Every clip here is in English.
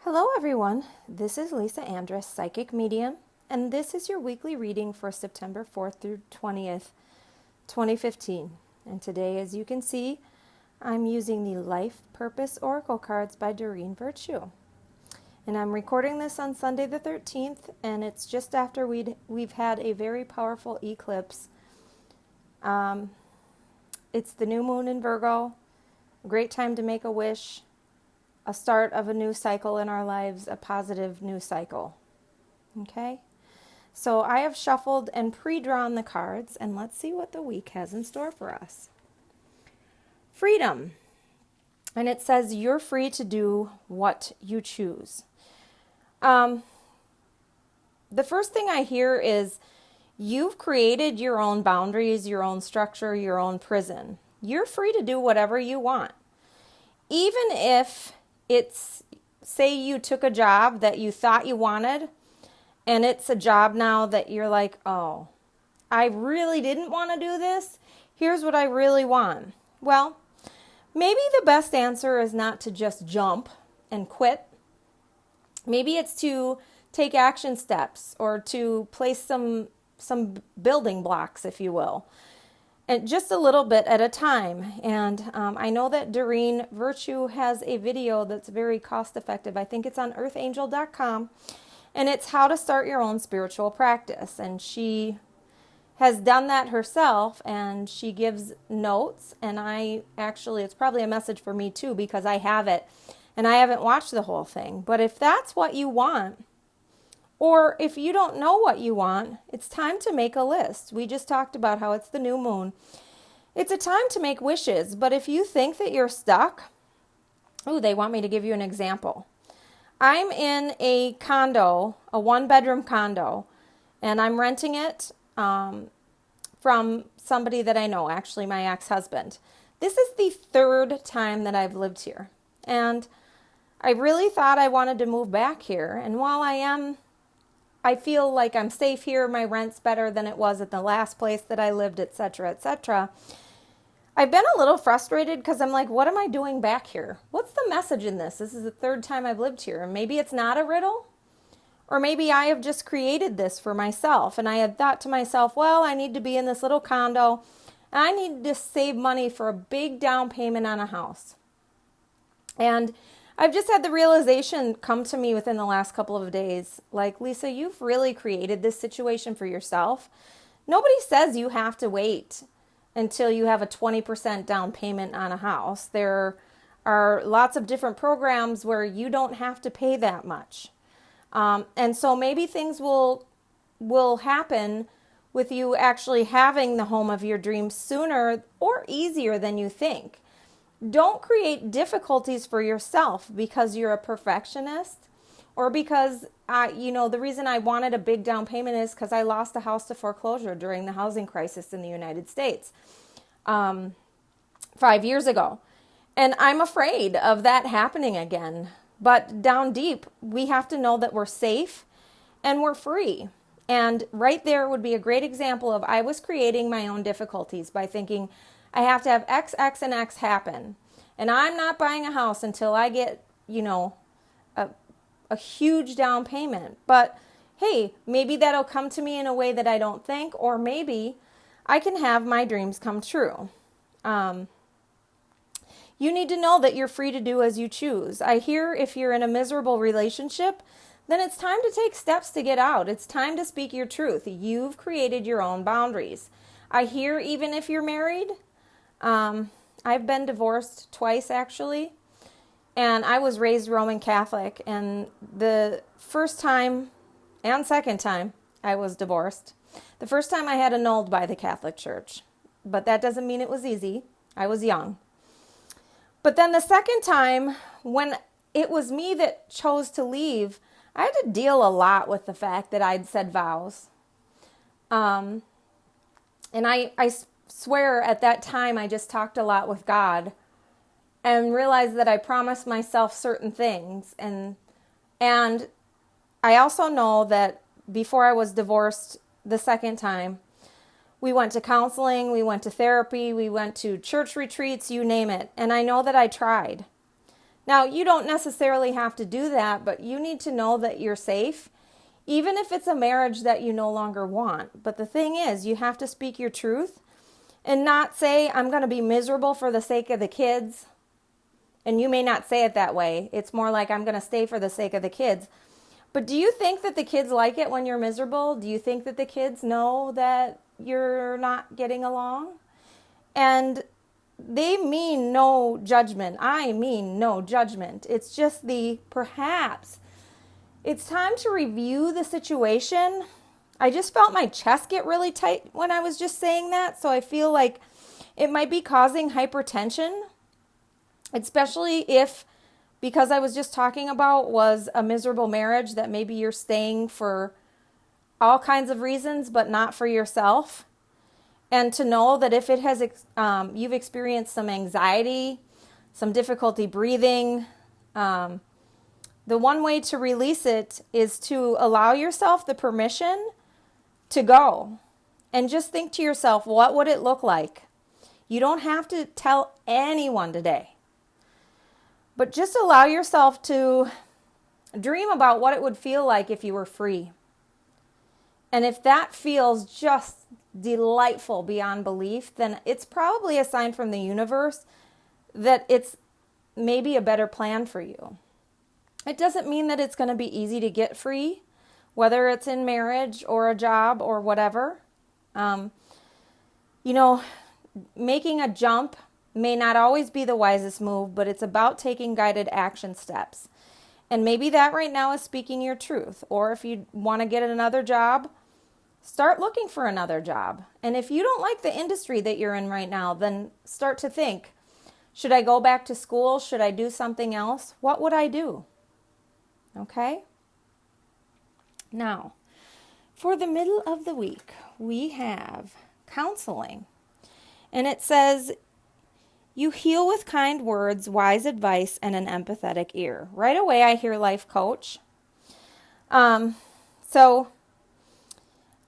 Hello, everyone. This is Lisa Andrus, Psychic Medium, and this is your weekly reading for September 4th through 20th, 2015. And today, as you can see, I'm using the Life Purpose Oracle cards by Doreen Virtue. And I'm recording this on Sunday the 13th, and it's just after we've had a very powerful eclipse. It's the new moon in Virgo, a great time to make a wish, a start of a new cycle in our lives, a positive new cycle. Okay? So I have shuffled and pre-drawn the cards, and let's see what the week has in store for us. Freedom. And it says you're free to do what you choose. The first thing I hear is you've created your own boundaries, your own structure, your own prison. You're free to do whatever you want. Even if it's, say you took a job that you thought you wanted, and it's a job now that you're like, oh, I really didn't want to do this. Here's what I really want. Well, maybe the best answer is not to just jump and quit. Maybe it's to take action steps or to place some building blocks, if you will. And just a little bit at a time. And I know that Doreen Virtue has a video that's very cost effective. I think it's on earthangel.com. And it's how to start your own spiritual practice. And she has done that herself, and she gives notes. And it's probably a message for me too, because I have it. And I haven't watched the whole thing. But if that's what you want, or if you don't know what you want, it's time to make a list. We just talked about how it's the new moon. It's a time to make wishes, but if you think that you're stuck, they want me to give you an example. I'm in a condo, a one-bedroom condo, and I'm renting it from somebody that I know, actually my ex-husband. This is the third time that I've lived here, and I really thought I wanted to move back here, and while I feel like I'm safe here, my rent's better than it was at the last place that I lived, etc., etc. I've been a little frustrated because I'm like, what am I doing back here? What's the message in this? This is the third time I've lived here. And maybe it's not a riddle, or maybe I have just created this for myself. And I had thought to myself, well, I need to be in this little condo, and I need to save money for a big down payment on a house. And I've just had the realization come to me within the last couple of days, like, Lisa, you've really created this situation for yourself. Nobody says you have to wait until you have a 20% down payment on a house. There are lots of different programs where you don't have to pay that much. And so maybe things will happen with you actually having the home of your dreams sooner or easier than you think. Don't create difficulties for yourself because you're a perfectionist, or because, the reason I wanted a big down payment is because I lost a house to foreclosure during the housing crisis in the United States 5 years ago. And I'm afraid of that happening again. But down deep, we have to know that we're safe and we're free. And right there would be a great example of I was creating my own difficulties by thinking, I have to have X, X, and X happen. And I'm not buying a house until I get, a huge down payment. But hey, maybe that'll come to me in a way that I don't think, or maybe I can have my dreams come true. You need to know that you're free to do as you choose. I hear if you're in a miserable relationship, then it's time to take steps to get out. It's time to speak your truth. You've created your own boundaries. I hear even if you're married, I've been divorced twice, actually, and I was raised Roman Catholic, and the first time and second time I was divorced. The first time I had annulled by the Catholic Church, but that doesn't mean it was easy. I was young. But then the second time, when it was me that chose to leave, I had to deal a lot with the fact that I'd said vows. And I swear at that time I just talked a lot with God and realized that I promised myself certain things. And I also know that before I was divorced the second time, we went to counseling, we went to therapy, we went to church retreats, you name it. And I know that I tried. Now, you don't necessarily have to do that, but you need to know that you're safe, even if it's a marriage that you no longer want. But the thing is, you have to speak your truth and not say, I'm going to be miserable for the sake of the kids. And you may not say it that way. It's more like, I'm going to stay for the sake of the kids. But do you think that the kids like it when you're miserable? Do you think that the kids know that you're not getting along? And they mean no judgment. I mean no judgment. It's just perhaps it's time to review the situation. I just felt my chest get really tight when I was just saying that. So I feel like it might be causing hypertension, especially if, because I was just talking about, was a miserable marriage that maybe you're staying for all kinds of reasons, but not for yourself. And to know that if it has, you've experienced some anxiety, some difficulty breathing, the one way to release it is to allow yourself the permission to go. And just think to yourself, what would it look like? You don't have to tell anyone today. But just allow yourself to dream about what it would feel like if you were free. And if that feels just delightful beyond belief, then it's probably a sign from the universe that it's maybe a better plan for you. It doesn't mean that it's going to be easy to get free, whether it's in marriage or a job or whatever. Making a jump may not always be the wisest move, but it's about taking guided action steps. And maybe that right now is speaking your truth. Or if you want to get another job, start looking for another job. And if you don't like the industry that you're in right now, then start to think, should I go back to school? Should I do something else? What would I do? Okay? Now, for the middle of the week, we have counseling. And it says, you heal with kind words, wise advice, and an empathetic ear. Right away, I hear life coach. So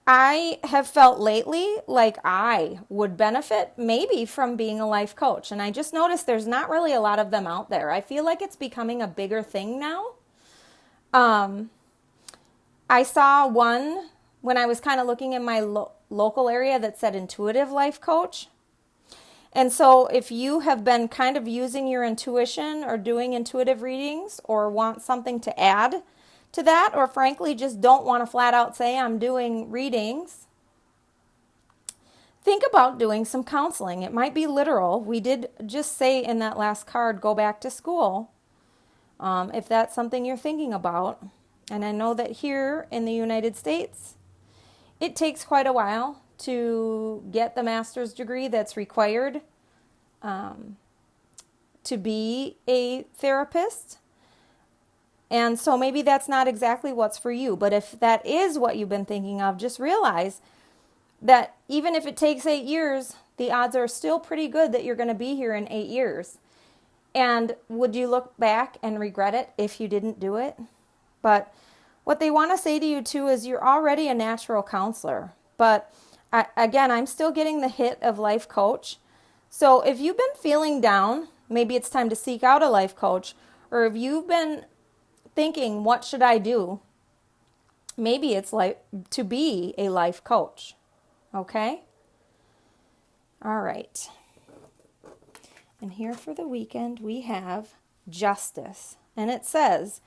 I have felt lately like I would benefit maybe from being a life coach. And I just noticed there's not really a lot of them out there. I feel like it's becoming a bigger thing now. I saw one when I was kind of looking in my local area that said intuitive life coach. And so if you have been kind of using your intuition or doing intuitive readings or want something to add to that, or frankly just don't want to flat out say I'm doing readings, think about doing some counseling. It might be literal. We did just say in that last card, go back to school, if that's something you're thinking about. And I know that here in the United States, it takes quite a while to get the master's degree that's required to be a therapist. And so maybe that's not exactly what's for you. But if that is what you've been thinking of, just realize that even if it takes 8 years, the odds are still pretty good that you're going to be here in 8 years. And would you look back and regret it if you didn't do it? But what they want to say to you too is you're already a natural counselor. But I'm still getting the hit of life coach. So if you've been feeling down, maybe it's time to seek out a life coach. Or if you've been thinking, what should I do? Maybe it's like to be a life coach. Okay? All right. And here for the weekend, we have justice. And it says,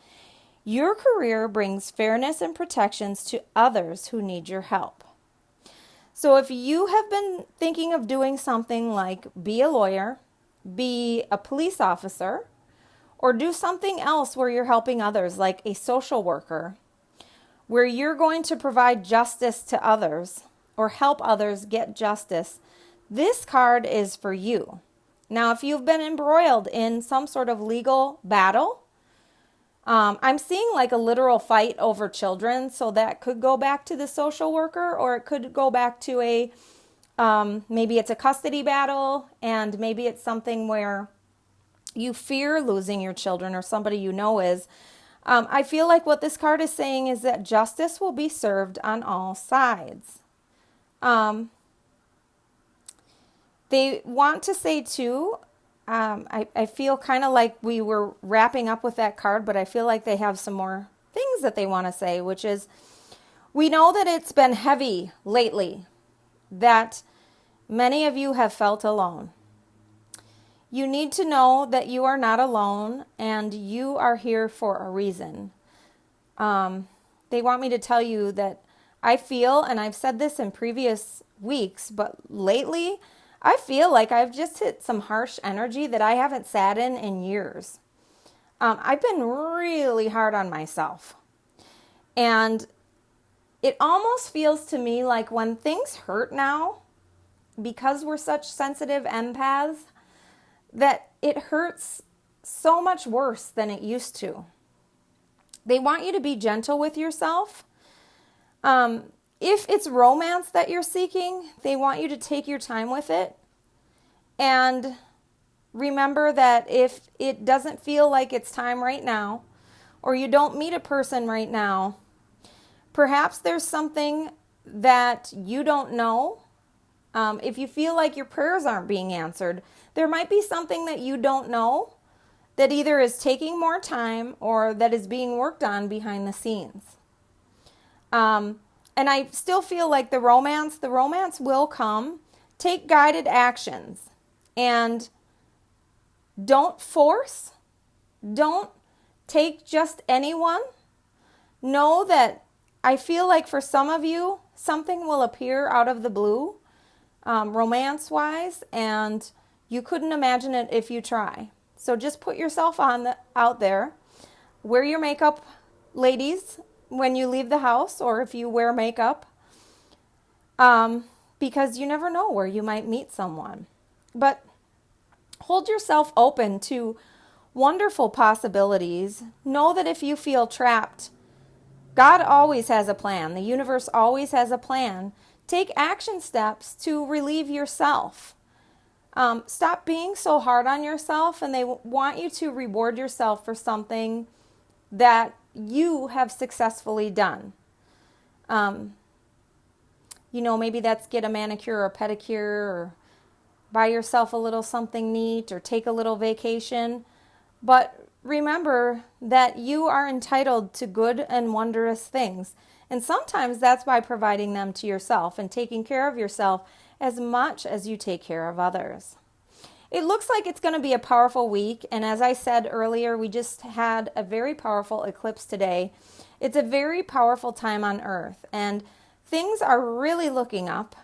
your career brings fairness and protections to others who need your help. So if you have been thinking of doing something like be a lawyer, be a police officer, or do something else where you're helping others, like a social worker, where you're going to provide justice to others or help others get justice, this card is for you. Now, if you've been embroiled in some sort of legal battle, I'm seeing like a literal fight over children, so that could go back to the social worker, or it could go back to maybe it's a custody battle, and maybe it's something where you fear losing your children or somebody you know is. I feel like what this card is saying is that justice will be served on all sides. They want to say too, I feel kind of like we were wrapping up with that card, but I feel like they have some more things that they want to say, which is, we know that it's been heavy lately, that many of you have felt alone. You need to know that you are not alone and you are here for a reason. They want me to tell you that I feel, and I've said this in previous weeks, but lately I feel like I've just hit some harsh energy that I haven't sat in years. I've been really hard on myself. And it almost feels to me like when things hurt now, because we're such sensitive empaths, that it hurts so much worse than it used to. They want you to be gentle with yourself. If it's romance that you're seeking, they want you to take your time with it. And remember that if it doesn't feel like it's time right now, or you don't meet a person right now, perhaps there's something that you don't know. If you feel like your prayers aren't being answered, there might be something that you don't know that either is taking more time or that is being worked on behind the scenes. And I still feel like the romance will come. Take guided actions and don't force. Don't take just anyone. Know that I feel like for some of you, something will appear out of the blue, romance-wise, and you couldn't imagine it if you try. So just put yourself out there. Wear your makeup, ladies, when you leave the house, or if you wear makeup, because you never know where you might meet someone. But hold yourself open to wonderful possibilities. Know that if you feel trapped, God always has a plan. The universe always has a plan. Take action steps to relieve yourself. Stop being so hard on yourself, and they want you to reward yourself for something that you have successfully done. Maybe that's get a manicure or a pedicure, or buy yourself a little something neat, or take a little vacation. But remember that you are entitled to good and wondrous things. And sometimes that's by providing them to yourself and taking care of yourself as much as you take care of others. It looks like it's going to be a powerful week. And as I said earlier, we just had a very powerful eclipse today. It's a very powerful time on Earth. And things are really looking up.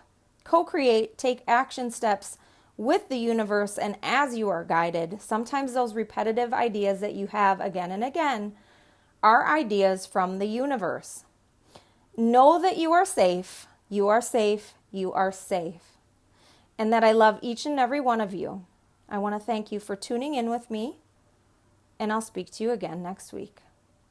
Co-create, take action steps with the universe and as you are guided. Sometimes those repetitive ideas that you have again and again are ideas from the universe. Know that you are safe, you are safe, you are safe. And that I love each and every one of you. I want to thank you for tuning in with me, and I'll speak to you again next week.